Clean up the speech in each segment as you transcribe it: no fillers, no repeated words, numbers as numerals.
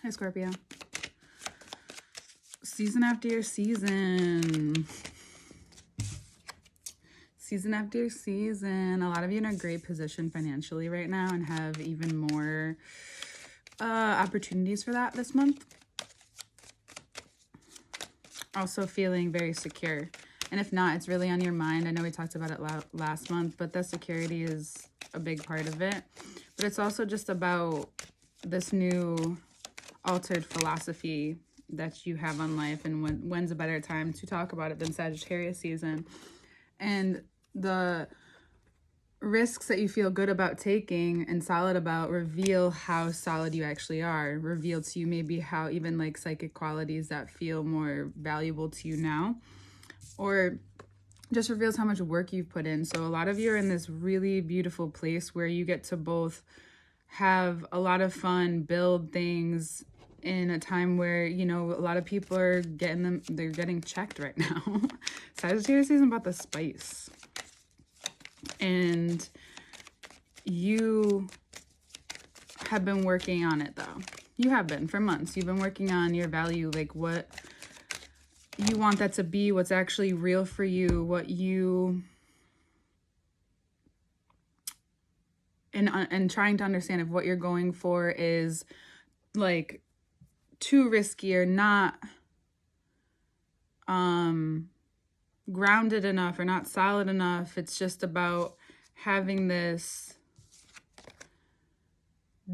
Hi, Scorpio. Season after season. Season after season. A lot of you in a great position financially right now and have even more opportunities for that this month. Also feeling very secure. And if not, it's really on your mind. I know we talked about it last month, but the security is a big part of it. But it's also just about this new altered philosophy that you have on life, and when's a better time to talk about it than Sagittarius season. And the risks that you feel good about taking and solid about reveal how solid you actually are. Reveal to you maybe how even like psychic qualities that feel more valuable to you now, or just reveals how much work you've put in. So a lot of you are in this really beautiful place where you get to both have a lot of fun, build things in a time where, you know, a lot of people are they're getting checked right now. Sagittarius season about the spice. And you have been working on it though. You have been for months. You've been working on your value, like what you want that to be, what's actually real for you, what you and trying to understand if what you're going for is like too risky or not grounded enough or not solid enough. It's just about having this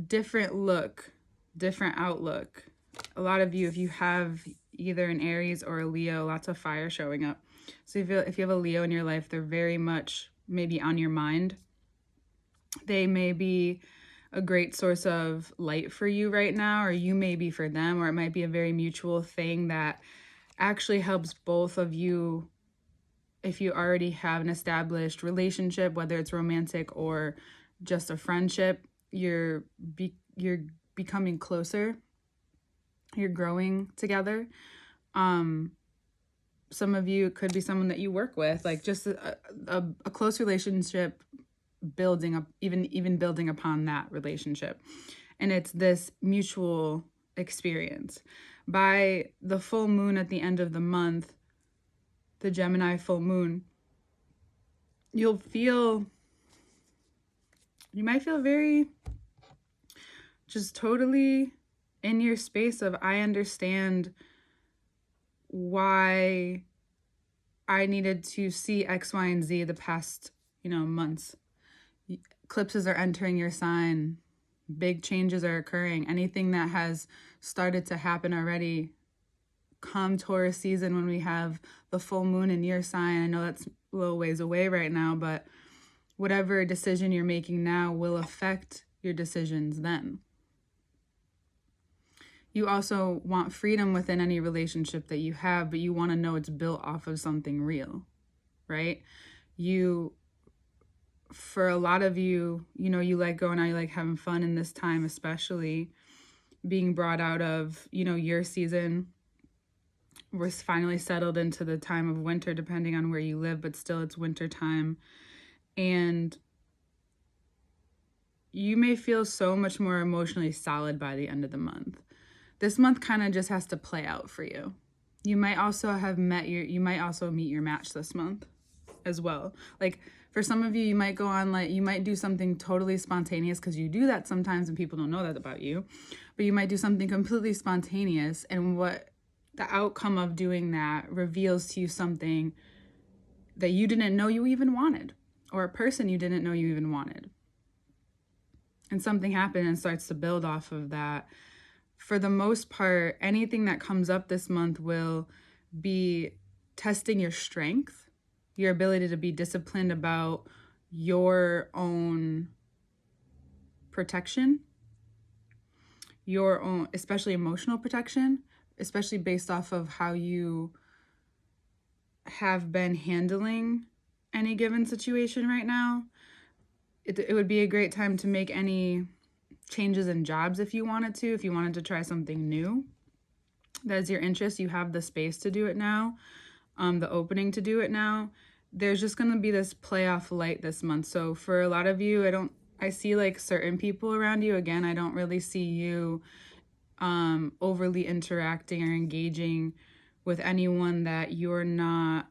different look, different outlook. A lot of you, if you have either an Aries or a Leo, lots of fire showing up. So if you have a Leo in your life, they're very much maybe on your mind. They may be a great source of light for you right now, or you may be for them, or it might be a very mutual thing that actually helps both of you. If you already have an established relationship, whether it's romantic or just a friendship, you're becoming closer. You're growing together. Some of you, it could be someone that you work with, like just a close relationship, building up, even building upon that relationship. And it's this mutual experience. By the full moon at the end of the month, the Gemini full moon, you might feel very just totally in your space of, I understand why I needed to see X, Y, and Z the past, months. Eclipses are entering your sign. Big changes are occurring. Anything that has started to happen already, come Taurus season when we have the full moon in your sign. I know that's a little ways away right now, but whatever decision you're making now will affect your decisions then. You also want freedom within any relationship that you have, but you want to know it's built off of something real, right? For a lot of you, you like going out, you like having fun in this time, especially being brought out of, your season. We're finally settled into the time of winter, depending on where you live, but still it's winter time. And you may feel so much more emotionally solid by the end of the month. This month kind of just has to play out for you. You might also meet your match this month as well. Like for some of you, you might go on, you might do something totally spontaneous, because you do that sometimes and people don't know that about you, but you might do something completely spontaneous, and what the outcome of doing that reveals to you something that you didn't know you even wanted, or a person you didn't know you even wanted. And something happened and starts to build off of that. For the most part, anything that comes up this month will be testing your strength, your ability to be disciplined about your own protection, your own, especially emotional protection, especially based off of how you have been handling any given situation right now. It would be a great time to make any changes in jobs if you wanted to try something new. That is your interest. You have the space to do it now, the opening to do it now. There's just going to be this playoff light this month. So for a lot of you, I see like certain people around you. Again, I don't really see you overly interacting or engaging with anyone that you're not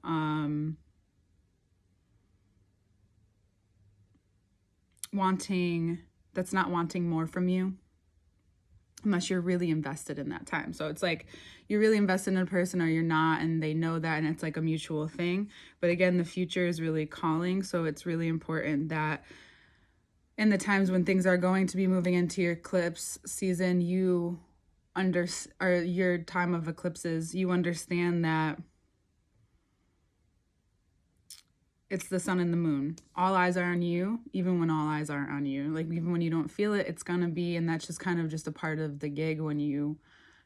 that's not wanting more from you, unless you're really invested in that time. So it's like you're really invested in a person or you're not, and they know that, and it's like a mutual thing. But again, the future is really calling, so it's really important that in the times when things are going to be moving into your eclipse season, or your time of eclipses, you understand that it's the sun and the moon. All eyes are on you, even when all eyes aren't on you. Like, even when you don't feel it, it's gonna be, and that's just kind of just a part of the gig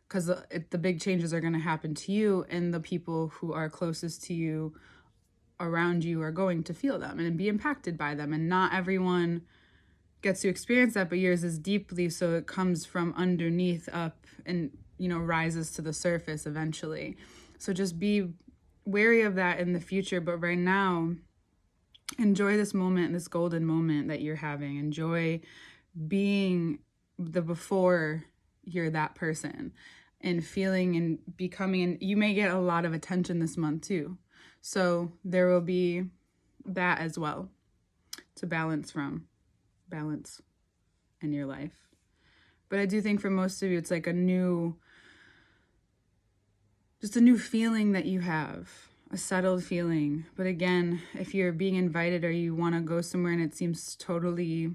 because the big changes are gonna happen to you, and the people who are closest to you around you are going to feel them and be impacted by them. And not everyone gets to experience that, but yours is deeply, so it comes from underneath up and, rises to the surface eventually. So just be wary of that in the future. But right now, enjoy this moment, this golden moment that you're having. Enjoy being the before you're that person, and feeling and becoming. And you may get a lot of attention this month too. So there will be that as well to balance in your life. But I do think for most of you, it's like just a new feeling that you have, a settled feeling. But again, if you're being invited or you want to go somewhere and it seems totally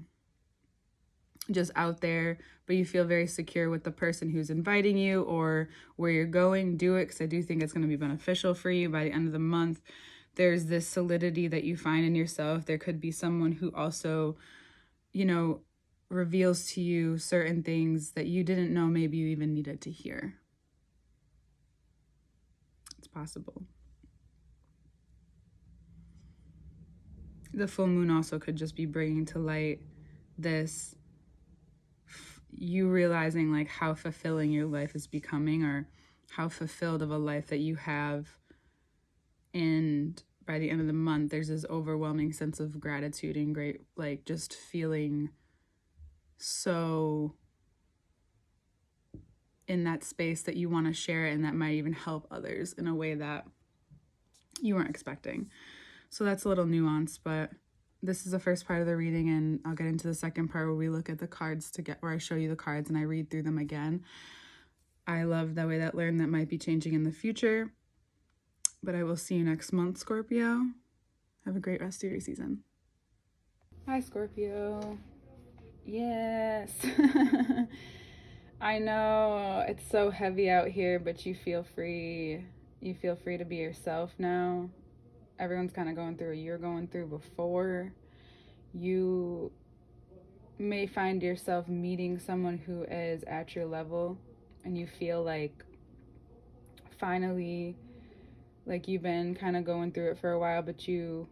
just out there, but you feel very secure with the person who's inviting you or where you're going, do it, because I do think it's going to be beneficial for you by the end of the month. There's this solidity that you find in yourself. There could be someone who also, reveals to you certain things that you didn't know maybe you even needed to hear. It's possible. The full moon also could just be bringing to light this, you realizing like how fulfilling your life is becoming, or how fulfilled of a life that you have. And by the end of the month, there's this overwhelming sense of gratitude and great, like, just feeling so in that space that you want to share it, and that might even help others in a way that you weren't expecting. So that's a little nuance, but this is the first part of the reading, and I'll get into the second part where we look at the cards where I show you the cards and I read through them again. I love that way that might be changing in the future. But I will see you next month, Scorpio. Have a great rest of your season. Hi, Scorpio. Yes. I know it's so heavy out here, but you feel free. You feel free to be yourself now. Everyone's kind of going through what you're going through before. You may find yourself meeting someone who is at your level, and you feel like finally, like you've been kind of going through it for a while, but it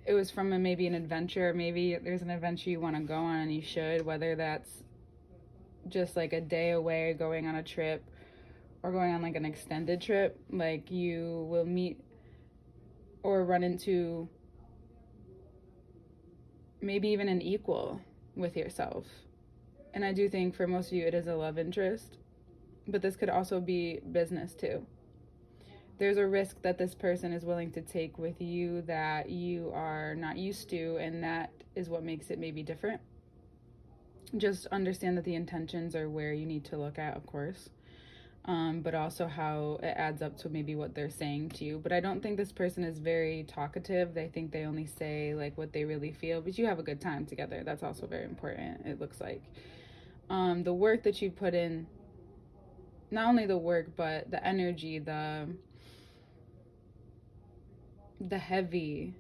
was from maybe an adventure. Maybe there's an adventure you want to go on, and you should, whether that's just like a day away, going on a trip, or going on like an extended trip. Like, you will meet or run into maybe even an equal with yourself. And I do think for most of you it is a love interest, but this could also be business too. There's a risk that this person is willing to take with you that you are not used to, and that is what makes it maybe different. Just understand that the intentions are where you need to look at, of course, but also how it adds up to maybe what they're saying to you. But I don't think this person is very talkative. They think they only say like what they really feel, but you have a good time together. That's also very important, it looks like. The work that you put in, not only the work, but the energy, the heavy,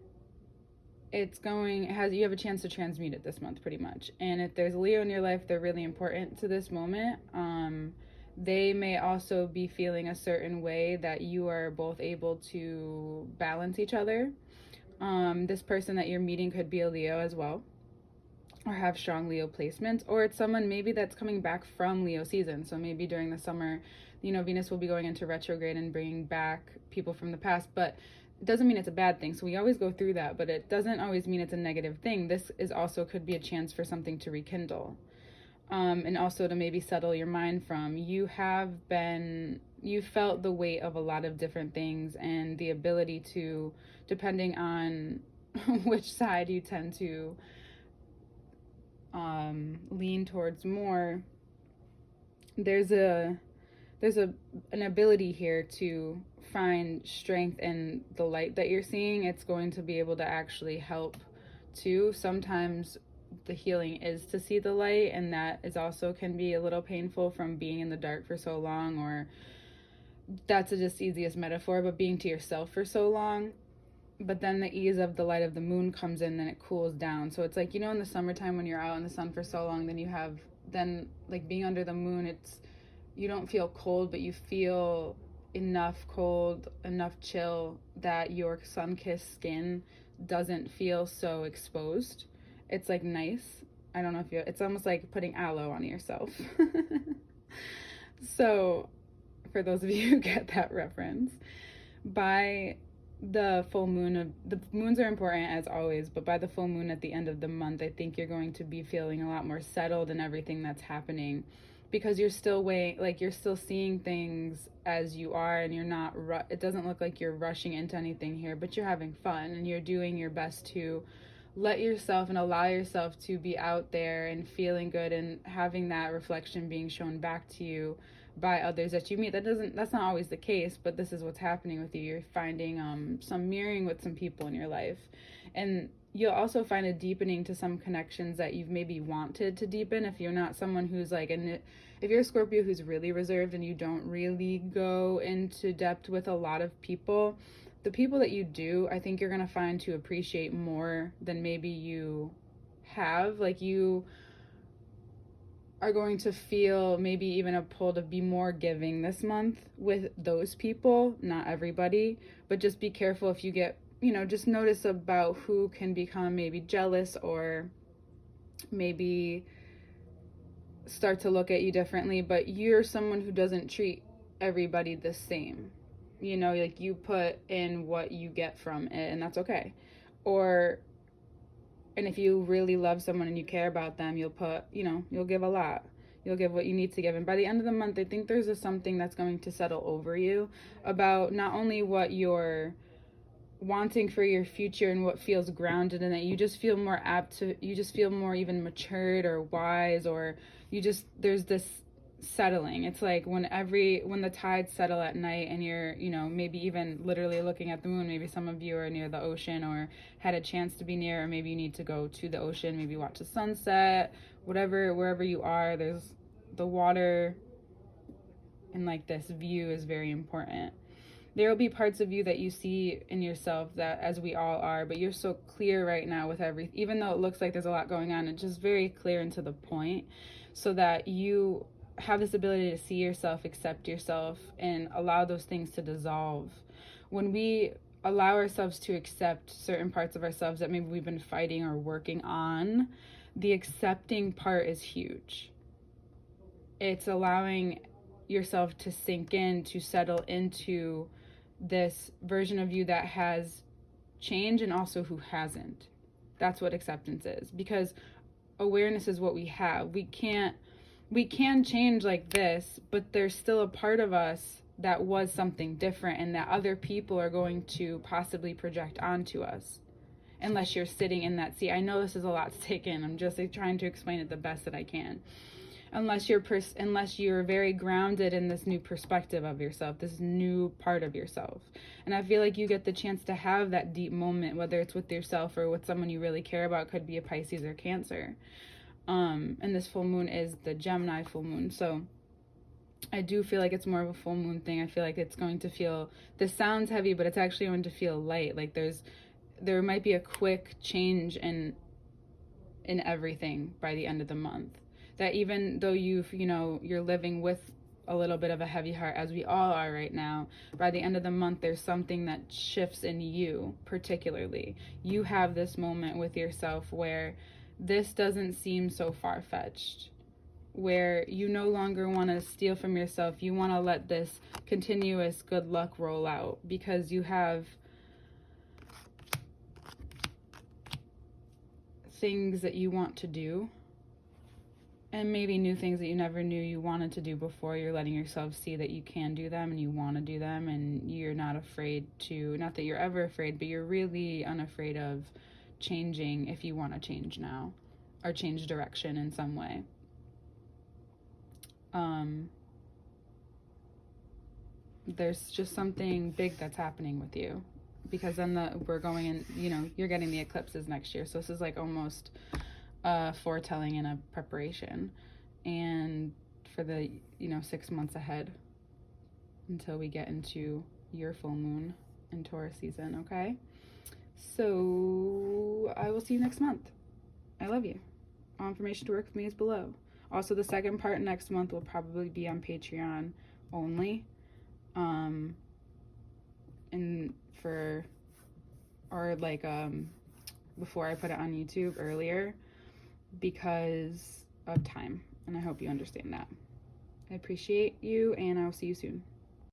you have a chance to transmute it this month pretty much. And if there's a Leo in your life, they're really important to this moment. They may also be feeling a certain way that you are both able to balance each other. This person that you're meeting could be a Leo as well, or have strong Leo placements, or it's someone maybe that's coming back from Leo season. So maybe during the summer, Venus will be going into retrograde and bringing back people from the past, but it doesn't mean it's a bad thing. So we always go through that, but it doesn't always mean it's a negative thing. This is also could be a chance for something to rekindle. and also to maybe settle your mind from. You felt the weight of a lot of different things, and the ability to, depending on which side you tend to lean towards more, there's an ability here to find strength in the light that you're seeing. It's going to be able to actually help too. Sometimes the healing is to see the light, and that is also can be a little painful from being in the dark for so long, or that's a just easiest metaphor, but being to yourself for so long. But then the ease of the light of the moon comes in and it cools down. So it's like, you know, in the summertime when you're out in the sun for so long, then like being under the moon, you don't feel cold, but you feel enough cold, enough chill that your sun-kissed skin doesn't feel so exposed. It's like nice. I don't know if it's almost like putting aloe on yourself. So for those of you who get that reference, by the full moon the moons are important as always, but by the full moon at the end of the month, I think you're going to be feeling a lot more settled in everything that's happening, because you're still you're still seeing things as you are, and you're not it doesn't look like you're rushing into anything here, but you're having fun and you're doing your best to let yourself and allow yourself to be out there and feeling good, and having that reflection being shown back to you by others that you meet. That's not always the case, but this is what's happening with you. You're finding some mirroring with some people in your life, and you'll also find a deepening to some connections that you've maybe wanted to deepen. If you're not someone who's if you're a Scorpio who's really reserved and you don't really go into depth with a lot of people, the people that you do, I think you're going to find to appreciate more than maybe you have. Like, you are going to feel maybe even a pull to be more giving this month with those people. Not everybody, but just be careful if you get, just notice about who can become maybe jealous, or maybe start to look at you differently. But you're someone who doesn't treat everybody the same. Like, you put in what you get from it, and that's okay. And if you really love someone and you care about them, you'll give a lot. You'll give what you need to give. And by the end of the month, I think there's something that's going to settle over you about not only what you're wanting for your future and what feels grounded in it. You just feel more even matured or wise, or there's this settling. It's like when the tides settle at night and you're, maybe even literally looking at the moon. Maybe some of you are near the ocean or had a chance to be near, or maybe you need to go to the ocean, maybe watch the sunset, wherever you are, there's the water, and like this view is very important. There will be parts of you that you see in yourself, that, as we all are, but you're so clear right now with everything, even though it looks like there's a lot going on, it's just very clear and to the point, so that you have this ability to see yourself, accept yourself, and allow those things to dissolve. When we allow ourselves to accept certain parts of ourselves that maybe we've been fighting or working on, the accepting part is huge. It's allowing yourself to sink in, to settle into this version of you that has changed, and also who hasn't. That's what acceptance is, because awareness is what we have. We can change like this, but there's still a part of us that was something different, and that other people are going to possibly project onto us, unless you're sitting in that seat. I know this is a lot to take in. I'm just trying to explain it the best that I can. Unless you're very grounded in this new perspective of yourself, this new part of yourself. And I feel like you get the chance to have that deep moment, whether it's with yourself or with someone you really care about. Could be a Pisces or Cancer. And this full moon is the Gemini full moon. So I do feel like it's more of a full moon thing. I feel like it's going to feel, this sounds heavy, but it's actually going to feel light. Like there might be a quick change in everything by the end of the month. That even though you're living with a little bit of a heavy heart, as we all are right now, by the end of the month, there's something that shifts in you particularly. You have this moment with yourself where this doesn't seem so far-fetched, where you no longer want to steal from yourself. You want to let this continuous good luck roll out, because you have things that you want to do. And maybe new things that you never knew you wanted to do before. You're letting yourself see that you can do them and you want to do them, and you're not afraid to, not that you're ever afraid, but you're really unafraid of changing if you want to change now or change direction in some way. There's just something big that's happening with you, because then we're going in, you know, you're getting the eclipses next year. So this is like almost foretelling and a preparation, and for the, you know, 6 months ahead until we get into your full moon in Taurus season. Okay, so I will see you next month. I love you. All information to work with me is below. Also, the second part next month will probably be on Patreon only, and for, or like before I put it on YouTube earlier, because of time, and I hope you understand that. I appreciate you, and I'll see you soon.